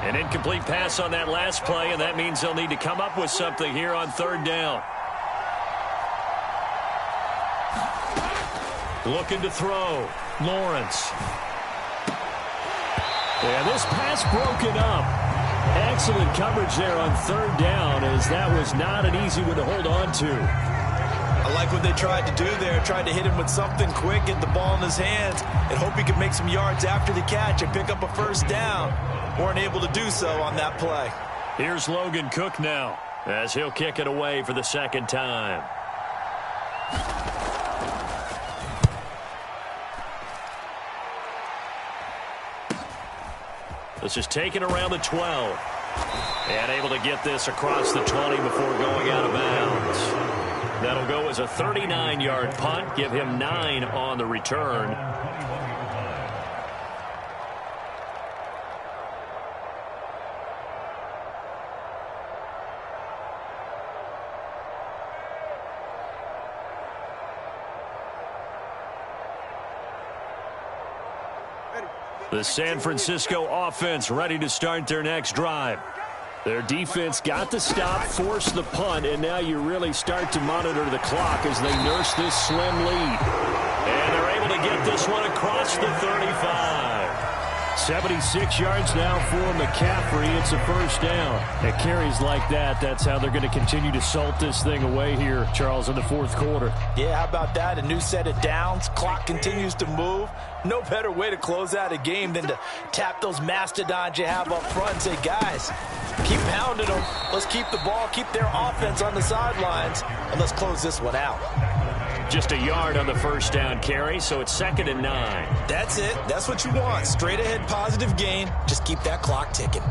An incomplete pass on that last play, and that means they'll need to come up with something here on 3rd down. Looking to throw. Lawrence. Yeah, this pass broken up. Excellent coverage there on 3rd down, as that was not an easy one to hold on to. I like what they tried to do there. Tried to hit him with something quick, get the ball in his hands, and hope he could make some yards after the catch and pick up a 1st down. Weren't able to do so on that play. Here's Logan Cook now, as he'll kick it away for the 2nd time. This is taken around the 12. And able to get this across the 20 before going out of bounds. That'll go as a 39-yard punt. Give him 9 on the return. The San Francisco offense ready to start their next drive. Their defense got the stop, forced the punt, and now you really start to monitor the clock as they nurse this slim lead. And they're able to get this one across the 35. 76 yards now for McCaffrey. It's a first down. At carries like that, that's how they're going to continue to salt this thing away here, Charles, in the fourth quarter. Yeah, how about that? A new set of downs. Clock continues to move. No better way to close out a game than to tap those mastodons you have up front and say, guys, keep pounding them. Let's keep the ball, keep their offense on the sidelines, and let's close this one out. Just a yard on the first down carry, so it's 2nd and 9. That's it. That's what you want. Straight ahead positive gain. Just keep that clock ticking.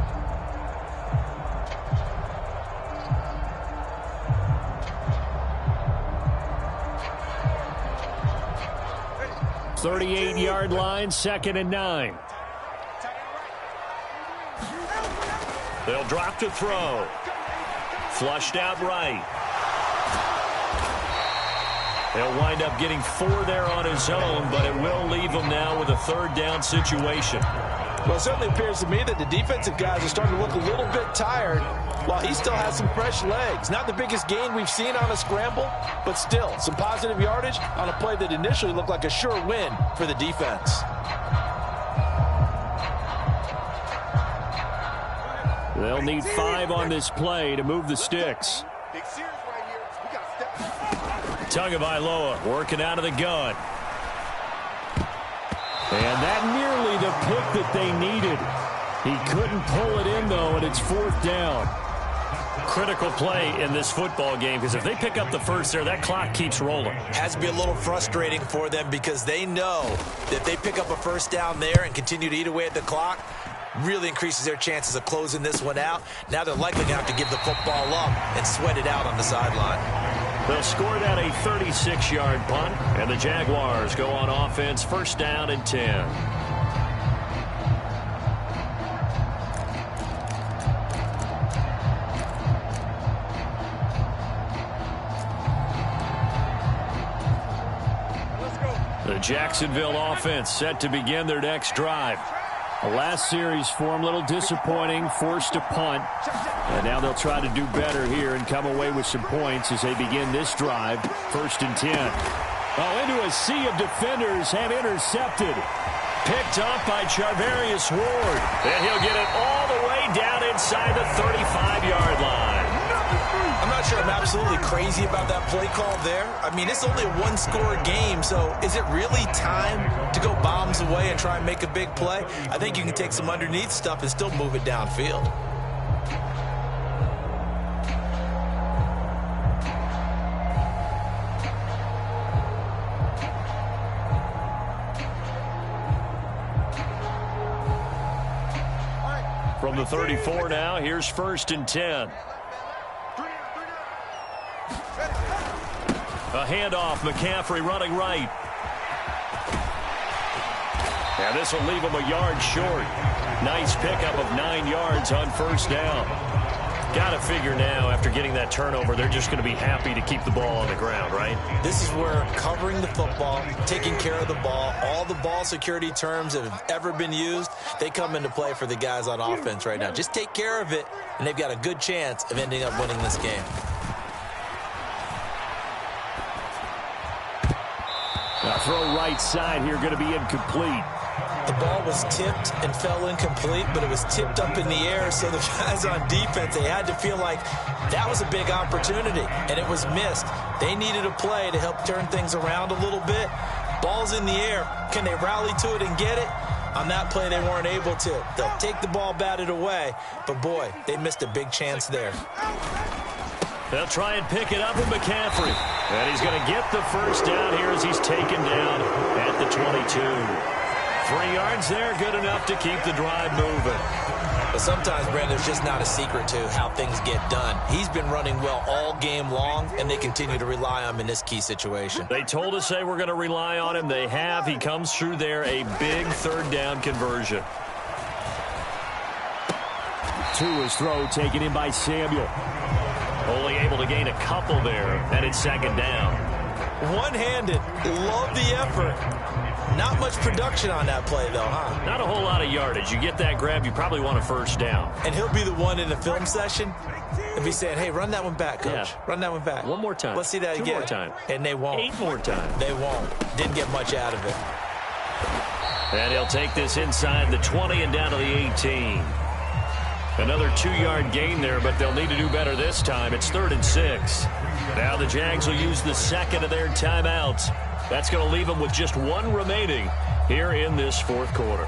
.38-yard line, 2nd and 9. They'll drop to throw. Flushed out right. He'll wind up getting 4 there on his own, but it will leave him now with a 3rd down situation. Well, it certainly appears to me that the defensive guys are starting to look a little bit tired while he still has some fresh legs. Not the biggest gain we've seen on a scramble, but still some positive yardage on a play that initially looked like a sure win for the defense. They'll need 5 on this play to move the sticks. Tagovailoa working out of the gun. And that nearly the pick that they needed. He couldn't pull it in, though, and it's 4th down. Critical play in this football game, because if they pick up the first there, that clock keeps rolling. Has to be a little frustrating for them because they know that if they pick up a first down there and continue to eat away at the clock, really increases their chances of closing this one out. Now they're likely going to have to give the football up and sweat it out on the sideline. They'll score that a 36-yard punt, and the Jaguars go on offense, 1st down and 10. The Jacksonville offense set to begin their next drive. The last series for them, a little disappointing, forced a punt. And now they'll try to do better here and come away with some points as they begin this drive, 1st and 10. Oh, into a sea of defenders and intercepted. Picked up by Charvarius Ward. And he'll get it all the way down inside the 35-yard line. I'm not sure I'm absolutely crazy about that play call there. I mean, it's only a one-score game, so is it really time to go bombs away and try and make a big play? I think you can take some underneath stuff and still move it downfield. From the 34 now, here's 1st and 10. A handoff, McCaffrey running right. And this will leave him a yard short. Nice pickup of 9 yards on 1st down. Got to figure now, after getting that turnover, they're just going to be happy to keep the ball on the ground, right? This is where covering the football, taking care of the ball, all the ball security terms that have ever been used, they come into play for the guys on offense right now. Just take care of it, and they've got a good chance of ending up winning this game. Now throw right side here, going to be incomplete. The ball was tipped and fell incomplete, but it was tipped up in the air, so the guys on defense, they had to feel like that was a big opportunity, and it was missed. They needed a play to help turn things around a little bit. Ball's in the air. Can they rally to it and get it? On that play, they weren't able to. They'll take the ball batted away, but boy, they missed a big chance there. They'll try and pick it up with McCaffrey. And he's going to get the first down here as he's taken down at the 22. 3 yards there, good enough to keep the drive moving. But sometimes, Brandon, there's just not a secret to how things get done. He's been running well all game long, and they continue to rely on him in this key situation. They told us they were going to rely on him. They have. He comes through there, a big 3rd down conversion. To his throw, taken in by Samuel. Only able to gain a couple there, and it's 2nd down. One-handed, love the effort. Not much production on that play, though, huh? Not a whole lot of yardage. You get that grab, you probably want a first down. And he'll be the one in the film session if he's saying, hey, run that one back, Coach. Yeah. Run that one back. One more time. Let's see that 2 again. more time. And they won't. 8 more times. They won't. Didn't get much out of it. And he'll take this inside the 20 and down to the 18. Another 2-yard gain there, but they'll need to do better this time. It's 3rd and 6. Now the Jags will use the second of their timeouts. That's going to leave them with just 1 remaining here in this 4th quarter.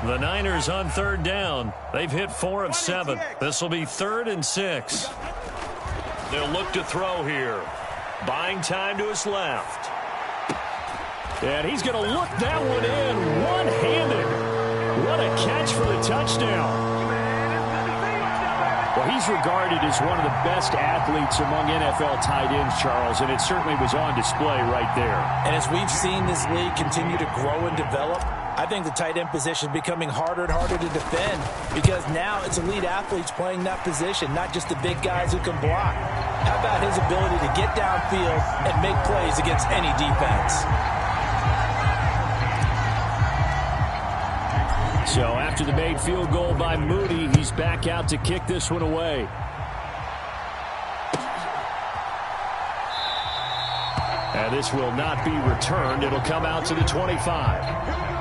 The Niners on 3rd down. They've hit 4 of 7. This will be 3rd and 6. They'll look to throw here. Buying time to his left. And he's going to look that one in one-handed. What a catch for the touchdown. Well, he's regarded as one of the best athletes among NFL tight ends, Charles, and it certainly was on display right there. And as we've seen this league continue to grow and develop, I think the tight end position is becoming harder and harder to defend because now it's elite athletes playing that position, not just the big guys who can block. How about his ability to get downfield and make plays against any defense? So after the made field goal by Moody, he's back out to kick this one away. And this will not be returned. It'll come out to the 25.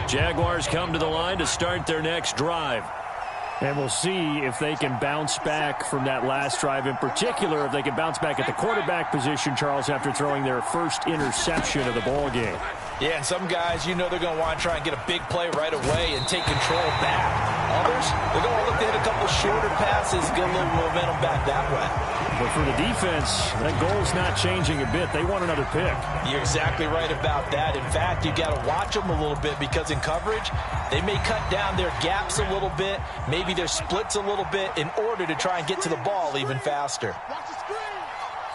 Jaguars come to the line to start their next drive. And we'll see if they can bounce back from that last drive, in particular if they can bounce back at the quarterback position, Charles, after throwing their first interception of the ball game. Yeah, and some guys, you know they're going to want to try and get a big play right away and take control back. Others, they're going to look to hit a couple shorter passes, get a little momentum back that way. But for the defense, that goal's not changing a bit. They want another pick. You're exactly right about that. In fact, you got to watch them a little bit because in coverage, they may cut down their gaps a little bit, maybe their splits a little bit in order to try and get to the ball even faster. Watch the screen.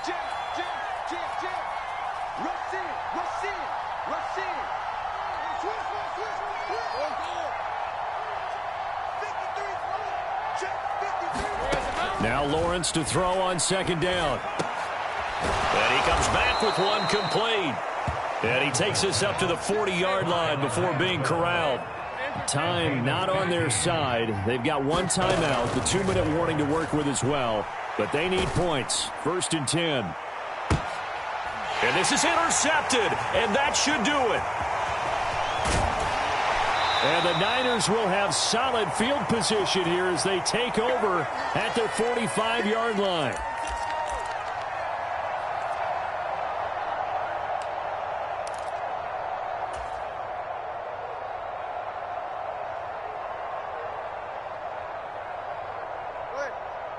Jam, jam, jam, jam. Rush in, rush in, rush in. Switch, switch, switch. Oh, goal. 53. Check 53. Now Lawrence to throw on 2nd down. And he comes back with one complete. And he takes us up to the 40-yard line before being corralled. Time not on their side. They've got 1 timeout, the 2-minute warning to work with as well. But they need points. 1st and 10. And this is intercepted, and that should do it. And the Niners will have solid field position here as they take over at their 45-yard line.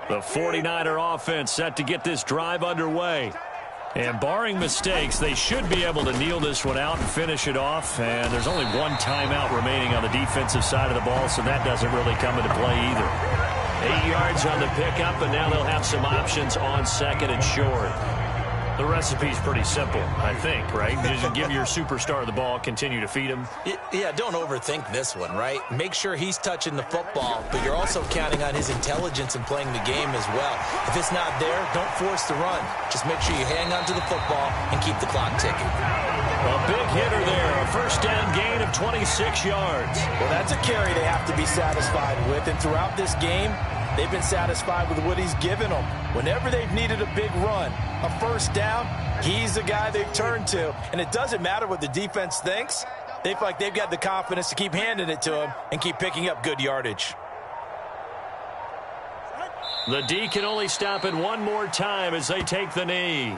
The 49er offense set to get this drive underway. And barring mistakes, they should be able to kneel this one out and finish it off. And there's only 1 timeout remaining on the defensive side of the ball, so that doesn't really come into play either. 8 yards on the pickup, and now they'll have some options on 2nd and short. The recipe's pretty simple, I think, right? Just give your superstar the ball, continue to feed him. Yeah, don't overthink this one, right? Make sure he's touching the football, but you're also counting on his intelligence in playing the game as well. If it's not there, don't force the run. Just make sure you hang on to the football and keep the clock ticking. A big hitter there, a 1st down gain of 26 yards. Well, that's a carry they have to be satisfied with, and throughout this game, they've been satisfied with what he's given them. Whenever they've needed a big run, a 1st down, he's the guy they've turned to. And it doesn't matter what the defense thinks. They feel like they've got the confidence to keep handing it to him and keep picking up good yardage. The D can only stop it 1 more time as they take the knee.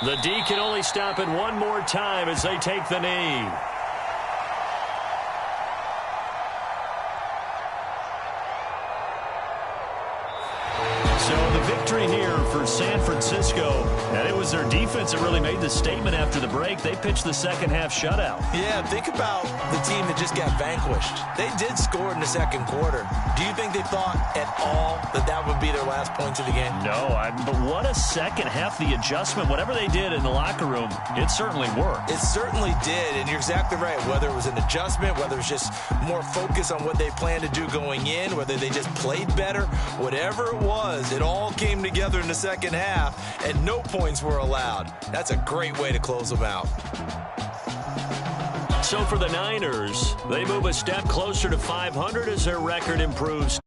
The D can only stop it one more time as they take the knee. So the victory here for San Francisco, and it was their defense that really made the statement after the break. They pitched the second half shutout. Yeah, think about the team that just got vanquished. They did score in the second quarter. Do you think they thought at all that that would be their last points of the game? No, but what a second half. The adjustment, whatever they did in the locker room, it certainly worked. It certainly did, and you're exactly right. Whether it was an adjustment, whether it was just more focus on what they planned to do going in, whether they just played better, whatever it was, it all came together in the second half, and no points were allowed. That's a great way to close them out. So for the Niners, they move a step closer to 500 as their record improves.